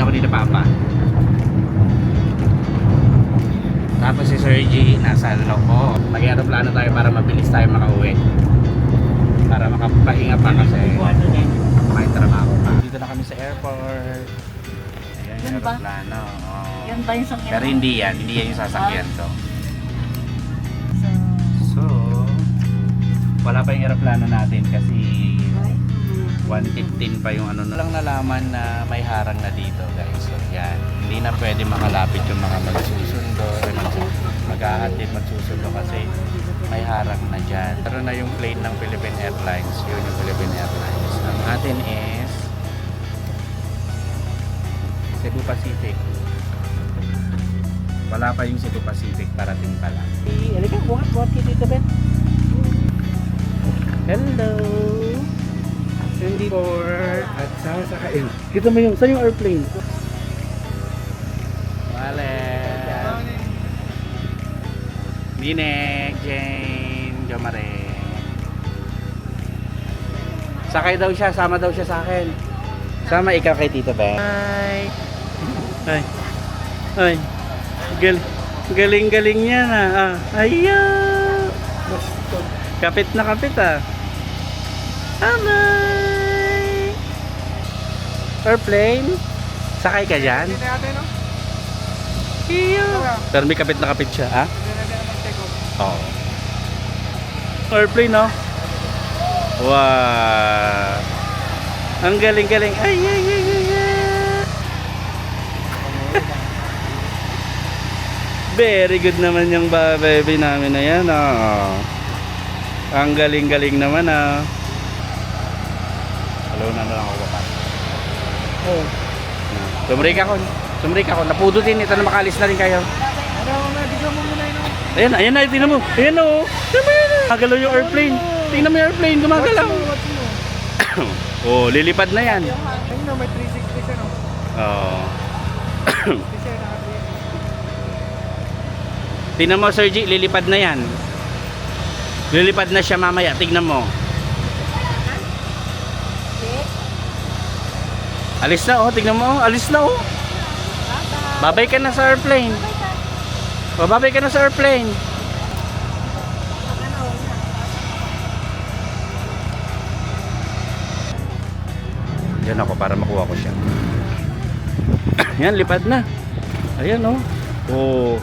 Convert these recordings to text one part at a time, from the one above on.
Hatid ako ni Papa. Tapos si Sir G nasa loko. Mag-aeroplano tayo para mabilis tayo makauwi. Para makapahinga pa kasi may trabaho pa. Dito na kami sa airport. Ayan yung Yan ba? aeroplano. Oh. Yan ba yung sakyan? Pero hindi yan yung sasakyan to. So, wala pa yung aeroplano natin kasi 1:15 pa yung ano. Lang nalaman na may harang na dito guys. So yan, hindi na pwede makalapit yung mga magsusundo, maghahatid, magsusundo kasi may harang na dyan. Pero na yung plane ng Philippine Airlines, yun yung Philippine Airlines. Ang atin is Cebu Pacific. Wala pa yung Cebu Pacific, parating pa lang. Halika, buhat kita dito, Ben. Hello! 24 at sasakain. Kita mo yung, saan yung airplane? Wallet. Ninek, Jane, Jomare. Sakay daw siya, sama daw siya sa akin. Sama ikaw kay Tito Ben. Hi. Ay. Ay. Galing niya na. Ayaw. Kapit na kapit Amay. Airplane. Sakay ka dyan? Iyo. Pero may kapit na kapit siya, Oo. Airplane, no? Wow. Ang galing. Ay. Very good naman yung baby namin na yan, Ang galing naman, Hello na lang ako pa. Oh. Sumrik ako. Napudutin ito na makalis na rin kayo. Bigyan mo muna yun. Ayan na, tingnan mo. Ayan o. Gumagalaw yung airplane. Tingnan mo yung airplane, gumagalaw. Oh, lilipad na yan. Ayun na, may 360 siya, no? Oh. Siya na. Tingnan mo, Sir G, lilipad na yan. Lilipad na siya mamaya, tingnan mo. Alis na, tingnan mo, alis na, Babay ka na sa airplane. Babay ka na sa airplane. Diyan ako para makuha ko siya. Yan, lipad na. Ayan, Oh.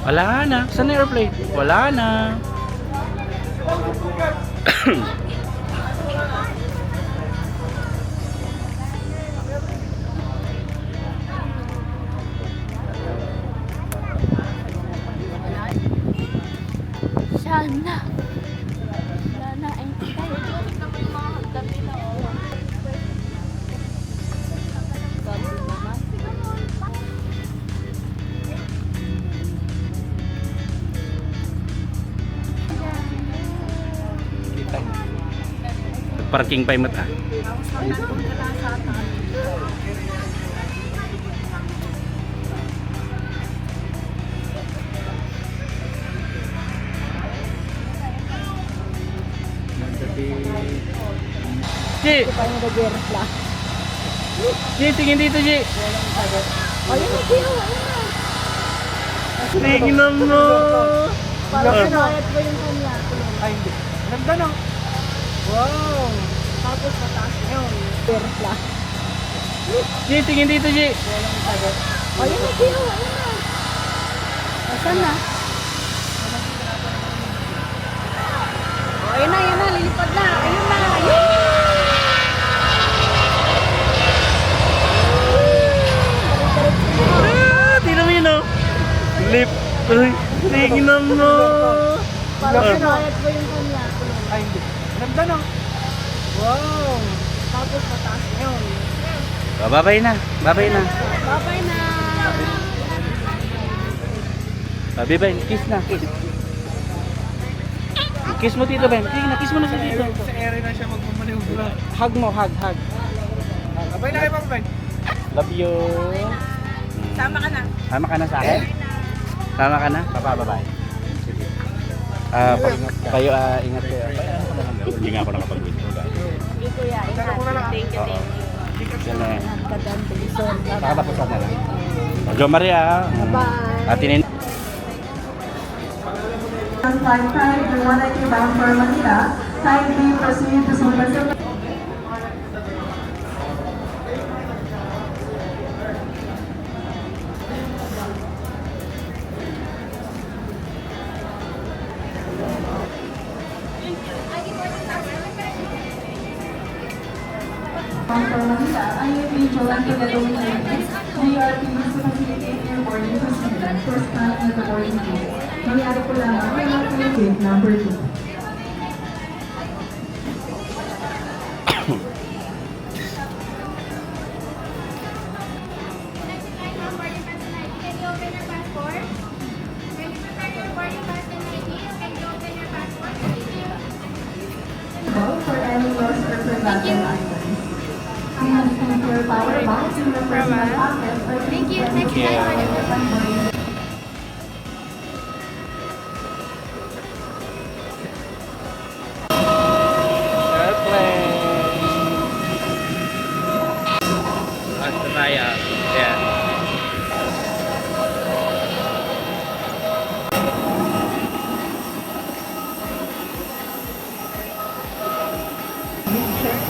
Wala na. Saan na airplane? Wala na. Sana ay tayo. Parking pa yung mata. Ji! Ji, tingin dito, Ji! Tingnan mo! Parang sinayat ko yung kanya. Ay, hindi. Ganda, no? Wow! Tapos mataas yun. Perla. Ji, tingin dito, Ji! Ayun na, Gio. Ayun na. Asan na? Ayun na. Lilipad na. Ayun na. Tingnan mo yun, Lip. Tingnan mo! Parang sinayat ko yung kanya. Ay, hindi. Ganda, no? Wow! Tapos mataas yun. Babay na. Babay na. Baby Ben, kiss na. Kiss mo Tito Ben. Kiss mo na sa Tito. Sa area na siya magmamaniwala. Hug mo, hug. Abay na kayo, Papa Ben. Love you. Sama ka na. Sama ka na sa akin? Tama ka na? Papababay. Sige. Kayo, ingat kayo. Hindi nga ako nakapag-withdraw. Hindi kuya, ingat. Thank you, thank you. Yan na yan. Ingat ka dyan, Bison. Nakatapusan na lang. Jo Maria. Bye-bye. Atinin. 155, the 190 bound for Manila. Kindly proceed to Suman. Bound for Manila, IAP Jolanda Gadong we are pleased to facilitate your boarding procedure for scanning at the boarding gate. Mangyari po lamang ang mga gate number 2. For any lost or forgotten items. Please keep your power banks in your personal pocket or Thank you. keep Next time. Basta tayo. Yan.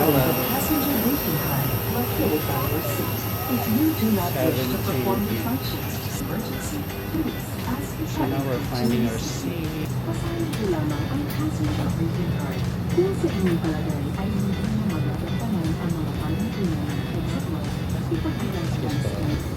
Passenger waiting card located by your seat. If you do not wish to perform the functions of emergency, please ask the So now we're finding our seat. Basahin po lamang ang passenger waiting card. Kung sa inyong palagay ay hindi na magagampanan ang mga panuntunan ng exit mode, ipagbilang po ang seat.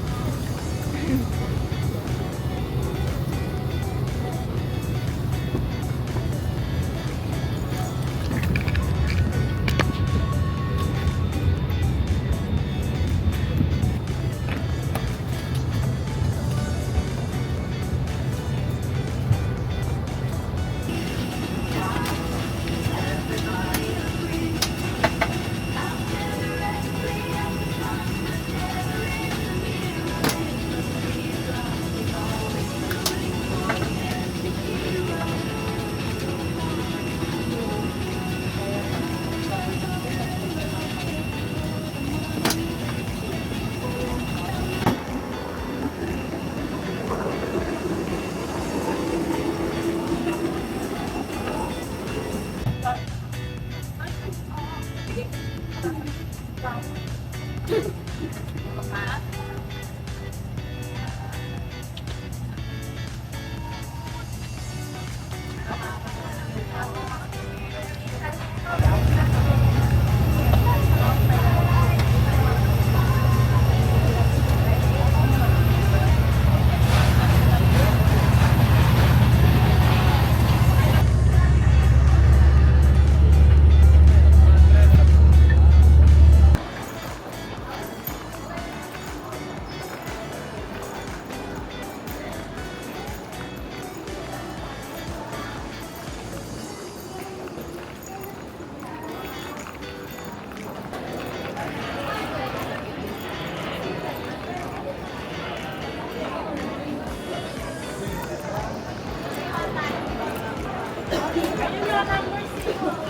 Ayun yung number 6.